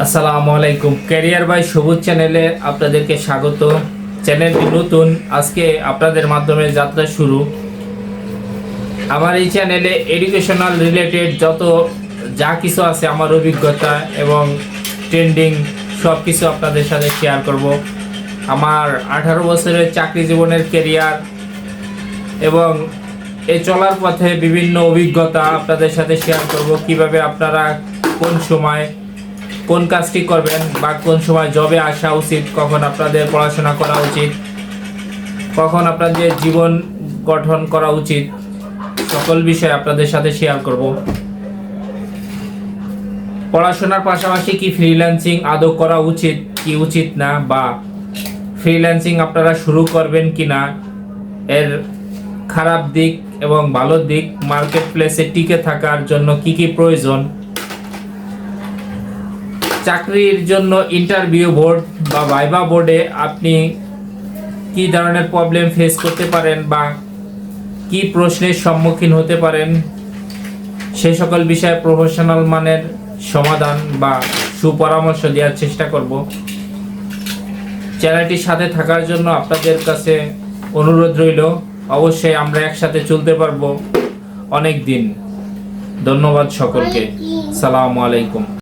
আসসালামু আলাইকুম। Career by সবুজ চ্যানেলে আপনাদেরকে স্বাগত। চ্যানেলটি নতুন, আজকে আপনাদের মাধ্যমে যাত্রা শুরু। আমার এই চ্যানেলে এডুকেশনাল রিলেটেড যা কিছু আছে, আমার অভিজ্ঞতা এবং ট্রেন্ডিং সব কিছু আপনাদের সাথে শেয়ার করব। আমার 18 বছরের চাকরি জীবনের ক্যারিয়ার এবং এই চলার পথে বিভিন্ন অভিজ্ঞতা আপনাদের সাথে শেয়ার করব। কিভাবে আপনারা কোন সময় কোন কাজটি করবেন বা কোন সময় জবে আসা উচিত, কখন আপনাদের পড়াশোনা করা উচিত, কখন আপনাদের জীবন গঠন করা উচিত, সকল বিষয় আপনাদের সাথে শেয়ার করব। পড়াশোনার পাশাপাশি কি ফ্রিল্যান্সিং আদৌ করা উচিত কি উচিত না, বা ফ্রিল্যান্সিং আপনারা শুরু করবেন কি না, এর খারাপ দিক এবং ভালো দিক, মার্কেট প্লেসে টিকে থাকার জন্য কি কি প্রয়োজন, চাকরির জন্য ইন্টারভিউ বোর্ড বা ভাইভা বোর্ডে আপনি কি ধরনের প্রবলেম ফেস করতে পারেন বা কি প্রশ্নের সম্মুখীন হতে পারেন, সেই সকল বিষয়ে প্রফেশনাল মানের সমাধান বা সুপরামর্শ দেওয়ার চেষ্টা করব। চ্যানেলটির সাথে থাকার জন্য আপনাদের কাছে অনুরোধ রইল। অবশ্যই আমরা একসাথে চলতে পারবো অনেক দিন। ধন্যবাদ সকলকে। সালামু আলাইকুম।